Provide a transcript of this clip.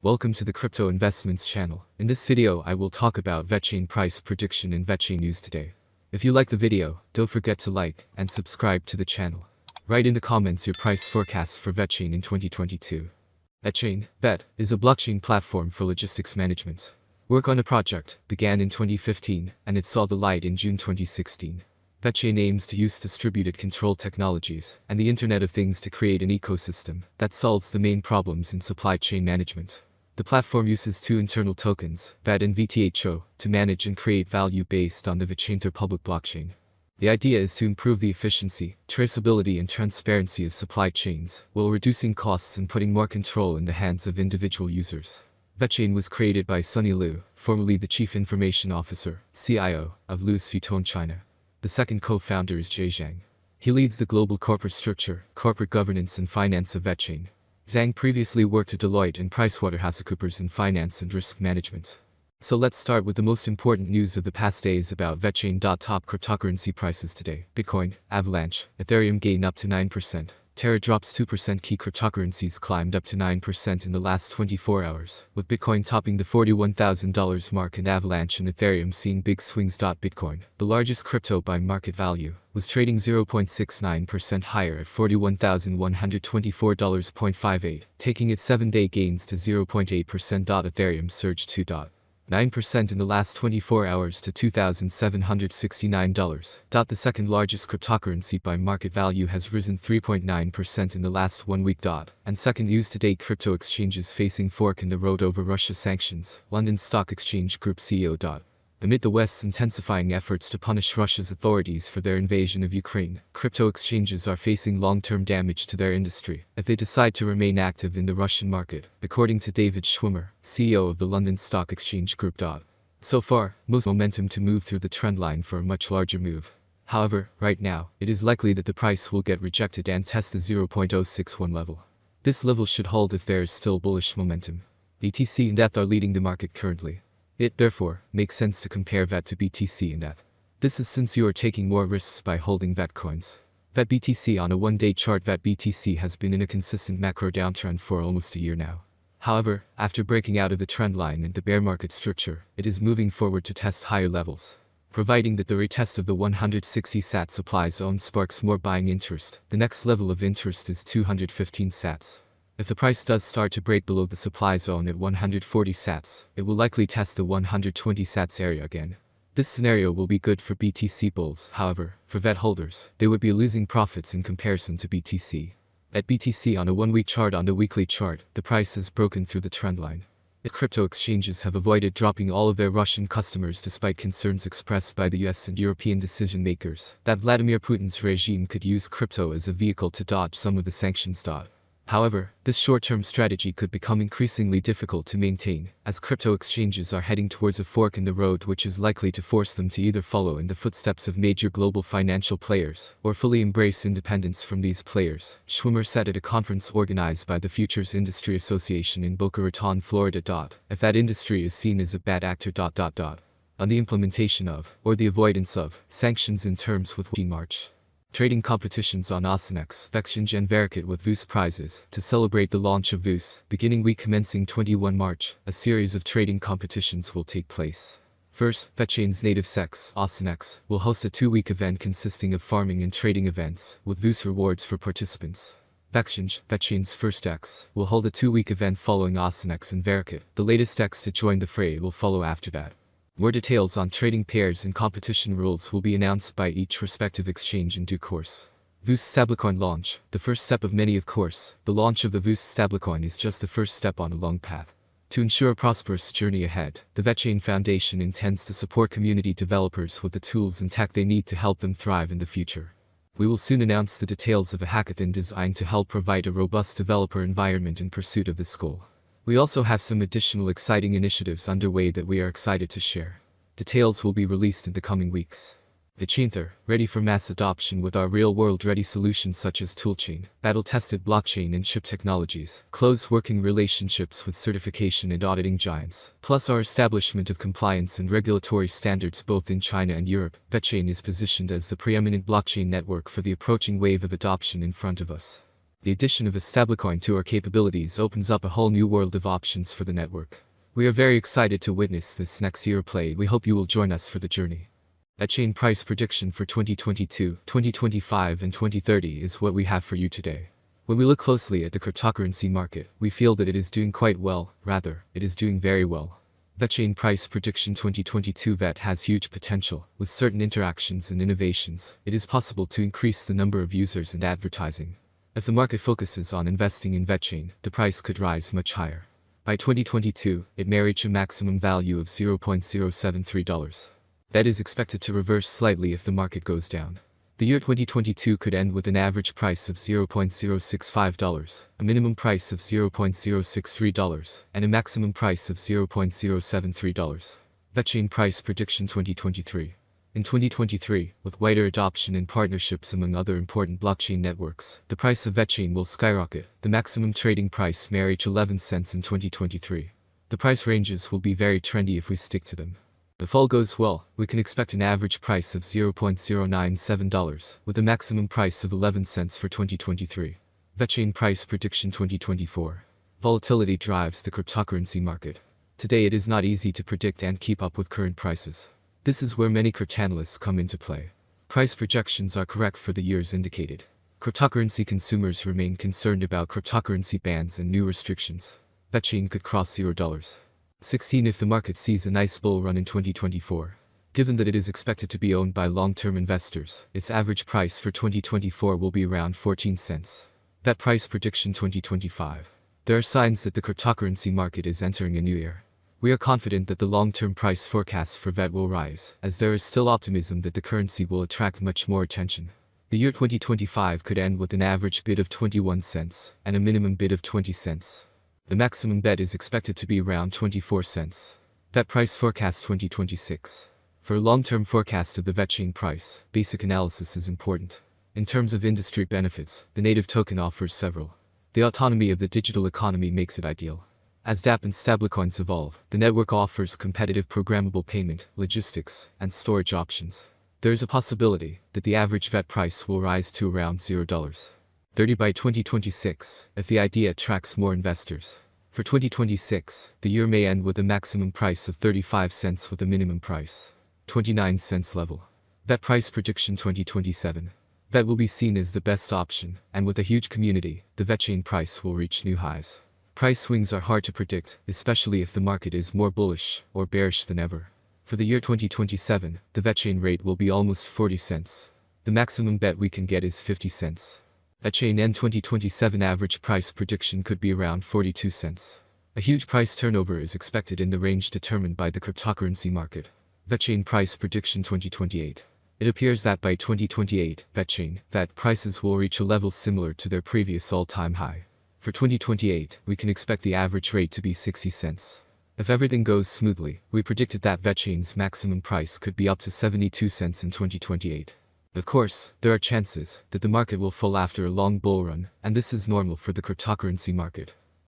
Welcome to the Crypto Investments channel. In this video I will talk about Vechain price prediction and Vechain news today. If you like the video, don't forget to like and subscribe to the channel. Write in the comments your price forecast for Vechain in 2022. Vechain Vet is a blockchain platform for logistics management. Work on the project began in 2015 and it saw the light in June 2016. Vechain aims to use distributed control technologies and the Internet of Things to create an ecosystem that solves the main problems in supply chain management. The platform uses two internal tokens, VET and VTHO, to manage and create value based on the Vechain public blockchain. The idea is to improve the efficiency, traceability and transparency of supply chains, while reducing costs and putting more control in the hands of individual users. Vechain was created by Sunny Liu, formerly the Chief Information Officer, CIO, of Louis Vuitton China. The second co-founder is Jay Zhang. He leads the global corporate structure, corporate governance and finance of Vechain. Zhang previously worked at Deloitte and PricewaterhouseCoopers in finance and risk management. So let's start with the most important news of the past days about Vechain. Top cryptocurrency prices today. Bitcoin, Avalanche, Ethereum gain up to 9%. Terra drops 2%. Key cryptocurrencies climbed up to 9% in the last 24 hours, with Bitcoin topping the $41,000 mark and Avalanche and Ethereum seeing big swings. Bitcoin, the largest crypto by market value, was trading 0.69% higher at $41,124.58, taking its 7-day gains to 0.8%. Ethereum surged 2.9% in the last 24 hours to $2,769. The second largest cryptocurrency by market value has risen 3.9% in the last 1 week. And second news today, crypto exchanges facing fork in the road over Russia sanctions, London Stock Exchange Group CEO. Amid the West's intensifying efforts to punish Russia's authorities for their invasion of Ukraine, crypto exchanges are facing long-term damage to their industry if they decide to remain active in the Russian market, according to David Schwimmer, CEO of the London Stock Exchange Group. So far, most momentum to move through the trendline for a much larger move. However, right now, it is likely that the price will get rejected and test the 0.061 level. This level should hold if there is still bullish momentum. BTC and ETH are leading the market currently. It, therefore, makes sense to compare VET to BTC and ETH. This is since you are taking more risks by holding VET coins. VET BTC on a one-day chart. VET BTC has been in a consistent macro downtrend for almost a year now. However, after breaking out of the trend line and the bear market structure, it is moving forward to test higher levels. Providing that the retest of the 160 sat supply zone sparks more buying interest, the next level of interest is 215 sats. If the price does start to break below the supply zone at 140 sats, it will likely test the 120 sats area again. This scenario will be good for BTC bulls. However, for VET holders, they would be losing profits in comparison to BTC. At BTC on a 1-week chart. On the weekly chart, the price has broken through the trendline. Its crypto exchanges have avoided dropping all of their Russian customers despite concerns expressed by the US and European decision makers that Vladimir Putin's regime could use crypto as a vehicle to dodge some of the sanctions. However, this short-term strategy could become increasingly difficult to maintain, as crypto exchanges are heading towards a fork in the road which is likely to force them to either follow in the footsteps of major global financial players, or fully embrace independence from these players, Schwimmer said at a conference organized by the Futures Industry Association in Boca Raton, Florida. If that industry is seen as a bad actor. On the implementation of, or the avoidance of, sanctions in terms with March. Trading competitions on Osinex, Vechain and Vechain with VUS prizes. To celebrate the launch of VUS, beginning week commencing 21 March, a series of trading competitions will take place. First, Vechain's native CEX, Osinex, will host a 2-week event consisting of farming and trading events, with VUS rewards for participants. Vechain's first X, will hold a 2-week event following Osinex and Vechain. The latest X to join the fray will follow after that. More details on trading pairs and competition rules will be announced by each respective exchange in due course. VUS stablecoin launch, the first step of many. Of course, the launch of the VUS stablecoin is just the first step on a long path. To ensure a prosperous journey ahead, the Vechain Foundation intends to support community developers with the tools and tech they need to help them thrive in the future. We will soon announce the details of a hackathon designed to help provide a robust developer environment in pursuit of this goal. We also have some additional exciting initiatives underway that we are excited to share. Details will be released in the coming weeks. Vechain, ready for mass adoption with our real-world ready solutions such as toolchain, battle-tested blockchain and chip technologies, close working relationships with certification and auditing giants, plus our establishment of compliance and regulatory standards both in China and Europe. Vechain is positioned as the preeminent blockchain network for the approaching wave of adoption in front of us. The addition of a stablecoin to our capabilities opens up a whole new world of options for the network. We are very excited to witness this next year play. We hope you will join us for the journey. Vechain price prediction for 2022, 2025 and 2030 is what we have for you today. When we look closely at the cryptocurrency market, we feel that it is doing quite well, rather, it is doing very well. Vechain price prediction 2022 Vet has huge potential. With certain interactions and innovations, it is possible to increase the number of users and advertising. If the market focuses on investing in Vechain, the price could rise much higher. By 2022, it may reach a maximum value of $0.073. That is expected to reverse slightly if the market goes down. The year 2022 could end with an average price of $0.065, a minimum price of $0.063, and a maximum price of $0.073. Vechain price prediction 2023. In 2023, with wider adoption and partnerships among other important blockchain networks, the price of Vechain will skyrocket. The maximum trading price may reach 11 cents in 2023. The price ranges will be very trendy if we stick to them. If all goes well, we can expect an average price of $0.097, with a maximum price of 11 cents for 2023. Vechain price prediction 2024. Volatility drives the cryptocurrency market. Today it is not easy to predict and keep up with current prices. This is where many cryptanalysts come into play. Price projections are correct for the years indicated. Cryptocurrency consumers remain concerned about cryptocurrency bans and new restrictions. Vechain could cross $0.16 if the market sees a nice bull run in 2024. Given that it is expected to be owned by long-term investors, its average price for 2024 will be around 14 cents. Vet price prediction 2025. There are signs that the cryptocurrency market is entering a new era. We are confident that the long-term price forecasts for Vet will rise, as there is still optimism that the currency will attract much more attention. The year 2025 could end with an average bid of 21 cents and a minimum bid of 20 cents. The maximum bet is expected to be around 24 cents. Vet price forecast 2026. For a long-term forecast of the Vechain price, basic analysis is important. In terms of industry benefits, the native token offers several. The autonomy of the digital economy makes it ideal. As dApp and stablecoins evolve, the network offers competitive programmable payment, logistics, and storage options. There is a possibility that the average Vet price will rise to around $0.30 by 2026, if the idea attracts more investors. For 2026, the year may end with a maximum price of 35 cents with a minimum price 29 cents level. Vet price prediction 2027. Vet will be seen as the best option, and with a huge community, the Vechain price will reach new highs. Price swings are hard to predict, especially if the market is more bullish or bearish than ever. For the year 2027, the Vechain rate will be almost 40 cents. The maximum bet we can get is 50 cents. Vechain end 2027 average price prediction could be around 42 cents. A huge price turnover is expected in the range determined by the cryptocurrency market. Vechain price prediction 2028. It appears that by 2028, Vechain Vet prices will reach a level similar to their previous all-time high. For 2028, we can expect the average rate to be 60 cents. If everything goes smoothly, we predicted that Vechain's maximum price could be up to 72 cents in 2028. Of course, there are chances that the market will fall after a long bull run, and this is normal for the cryptocurrency market.